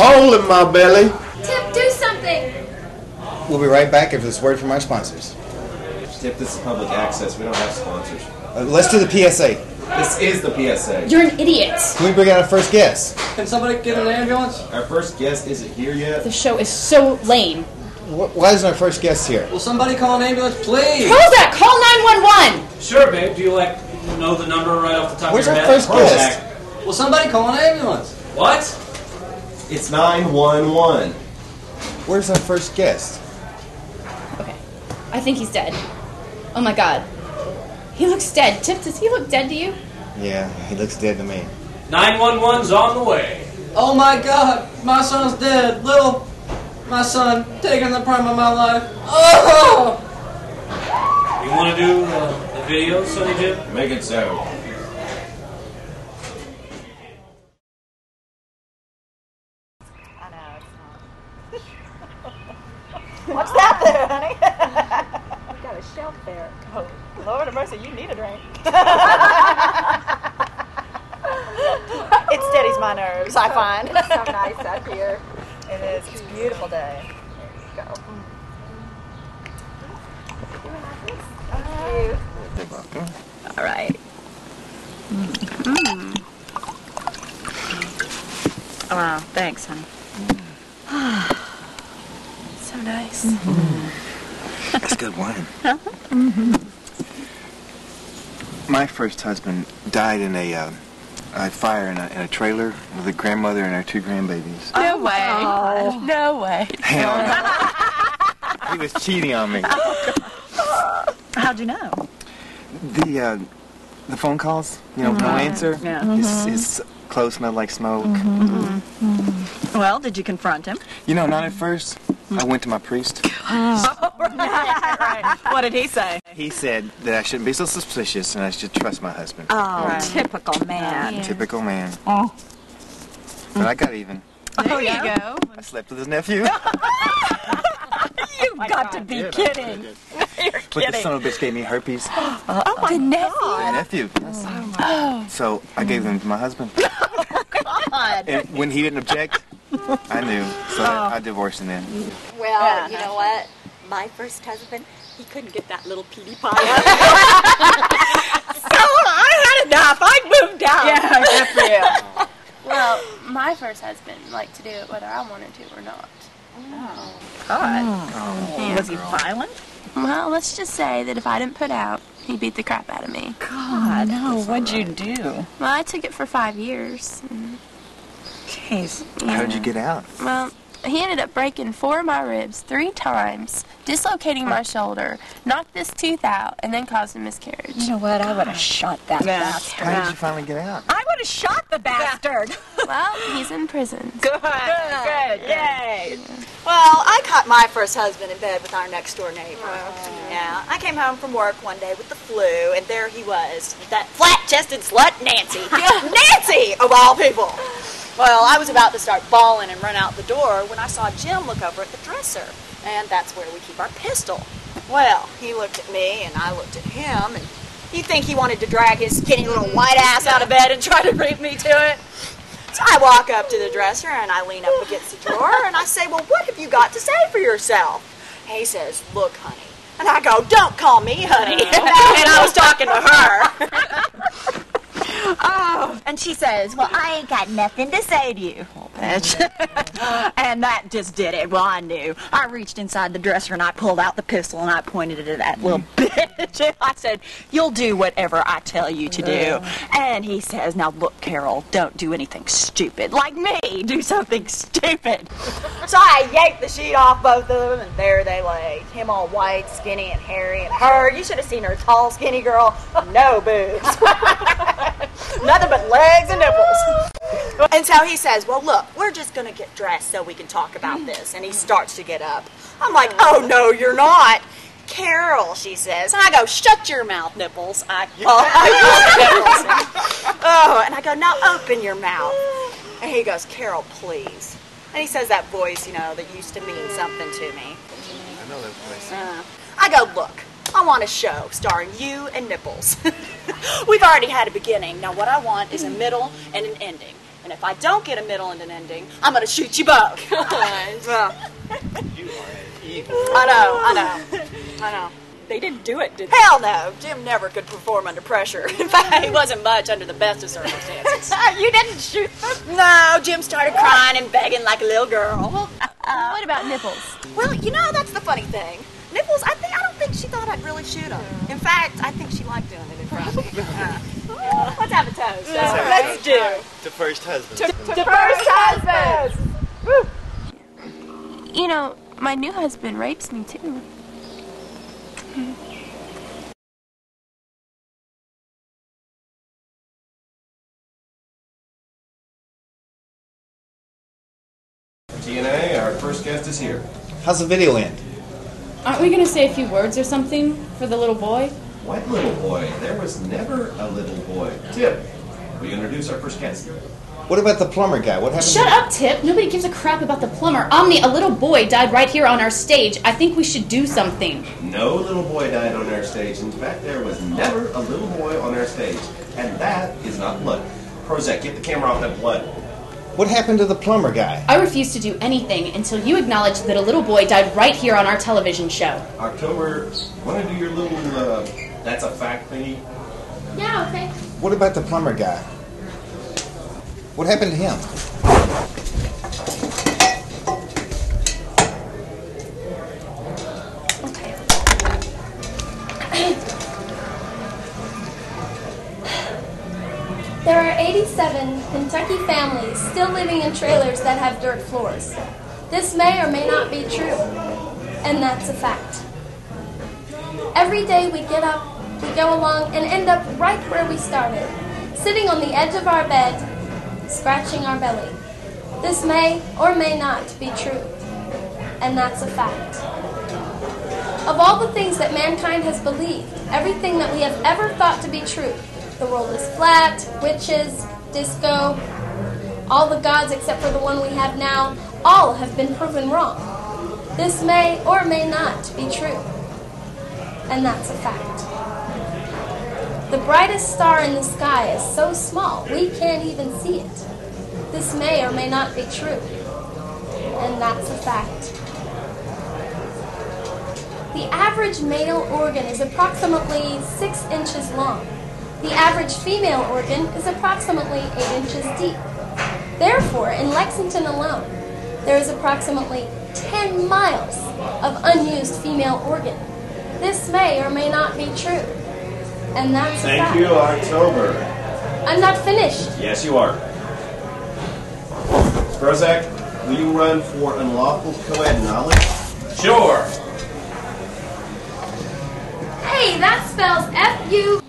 hole in my belly. Tip, do something. We'll be right back after this word from our sponsors. Tip, this is public access. We don't have sponsors. Let's do the PSA. This is the PSA. You're an idiot. Can we bring out our first guest? Can somebody get an ambulance? Our first guest isn't here yet. The show is so lame. Why isn't our first guest here? Will somebody call an ambulance, please? Hold that! Call 911! Sure, babe. Do you, know the number right off the top Where's of your our head? first guest? Will somebody call an ambulance? What? It's 911. Where's our first guest? Okay. I think he's dead. Oh my god. He looks dead. Tip, does he look dead to you? Yeah, he looks dead to me. 911's on the way. Oh my God, my son's dead. My son taking the prime of my life. Oh! You want to do the video, Sonny Jim? Make it so. What's that there, honey? We've got a shelf there. Oh, Lord of mercy, you need a drink. It steadies my nerves, I find. It's so nice up here. It is. It's a beautiful day. There you go. Thank you. You're welcome. All right. Mm-hmm. Oh, wow, thanks, honey. So nice. Mm-hmm. That's good wine. My first husband died in a fire in a trailer with a grandmother and our 2 grandbabies. No way. Oh. No way. Hell no. He was cheating on me. How'd you know? The phone calls, no answer. Yeah. His clothes smelled like smoke. Well, did you confront him? Not at first. I went to my priest. Oh, right. What did he say? He said that I shouldn't be so suspicious and I should trust my husband. Oh, typical man. Yeah. Typical man. Oh. But I got even. There you go. I slept with his nephew. You've got to be kidding. You're But the kidding. son of a bitch gave me herpes. Oh, my nephew. Nephew. Yes. So I gave him to my husband. God. And when he didn't object, I knew. So I divorced him then. Well, you know what? My first husband, he couldn't get that little Petey Pie up. So I had enough. I moved out. Yeah, good for you. Well, my first husband liked to do it whether I wanted to or not. God. Oh, Was he violent? Well, let's just say that if I didn't put out, he beat the crap out of me. God, no. What'd you do? Well, I took it for 5 years. Jeez. How'd you get out? Well, he ended up breaking 4 of my ribs 3 times, dislocating my shoulder, knocked this tooth out, and then caused a miscarriage. You know what? I would have shot that bastard. How did you finally get out? I would have shot the bastard. Well, he's in prison. Good. Yay. Well, I caught my first husband in bed with our next door neighbor. Yeah, I came home from work one day with the flu, and there he was, that flat-chested slut Nancy. Nancy, of all people. Well, I was about to start bawling and run out the door when I saw Jim look over at the dresser, and that's where we keep our pistol. Well, he looked at me, and I looked at him, and you'd think he wanted to drag his skinny little white ass out of bed and try to beat me to it. So I walk up to the dresser, and I lean up against the drawer, and I say, well, what have you got to say for yourself? And he says, look, honey. And I go, don't call me honey. And I was talking to her. Oh, and she says, well, I ain't got nothing to say to you. Bitch. And that just did it. Well, I knew. I reached inside the dresser and I pulled out the pistol and I pointed it at that little bitch. And I said, you'll do whatever I tell you to do. And he says, now look, Carol, don't do anything stupid. Like me, do something stupid. So I yanked the sheet off both of them, and there they lay. Him all white, skinny, and hairy, and her, you should have seen her tall, skinny girl, no boobs. Nothing but legs and nipples. And so he says, well, look, we're just going to get dressed so we can talk about this. And he starts to get up. I'm like, oh, no, you're not. Carol, she says. And I go, shut your mouth, nipples. I nipples. Oh, and I go, now open your mouth. And he goes, Carol, please. And he says that voice, that used to mean something to me. I know that voice. I go, look, I want a show starring you and nipples. We've already had a beginning. Now what I want is a middle and an ending. And if I don't get a middle and an ending, I'm going to shoot you both. Well, I know. They didn't do it, did they? Hell no. Jim never could perform under pressure. In fact, he wasn't much under the best of circumstances. You didn't shoot them? No, Jim started crying and begging like a little girl. What about nipples? Well, you know, that's the funny thing. Nipples, I don't think she thought I'd really shoot him. In fact, I think she liked doing it in front of me. Let's have a toast. Let's do. To first husband. To first husbands! Woo. You know, my new husband rapes me too. TNA, our first guest is here. How's the video end? Aren't we going to say a few words or something for the little boy? What little boy? There was never a little boy. Tip, will you introduce our first guest? What about the plumber guy? What happened? Shut up, Tip. Nobody gives a crap about the plumber. Omni, a little boy died right here on our stage. I think we should do something. No little boy died on our stage. In fact, there was never a little boy on our stage. And that is not blood. Prozac, get the camera off that blood. What happened to the plumber guy? I refuse to do anything until you acknowledge that a little boy died right here on our television show. October, want to do your little, that's a fact thingy? Yeah, okay. What about the plumber guy? What happened to him? There are 87 Kentucky families still living in trailers that have dirt floors. This may or may not be true, and that's a fact. Every day we get up, we go along, and end up right where we started, sitting on the edge of our bed, scratching our belly. This may or may not be true, and that's a fact. Of all the things that mankind has believed, everything that we have ever thought to be true, the world is flat, witches, disco, all the gods except for the one we have now, all have been proven wrong. This may or may not be true, and that's a fact. The brightest star in the sky is so small we can't even see it. This may or may not be true, and that's a fact. The average male organ is approximately 6 inches long. The average female organ is approximately 8 inches deep. Therefore, in Lexington alone, there is approximately 10 miles of unused female organ. This may or may not be true, and that's a fact. Thank you, October. I'm not finished. Yes, you are. Prozac, will you run for unlawful co-ed knowledge? Sure. Hey, that spells F-U...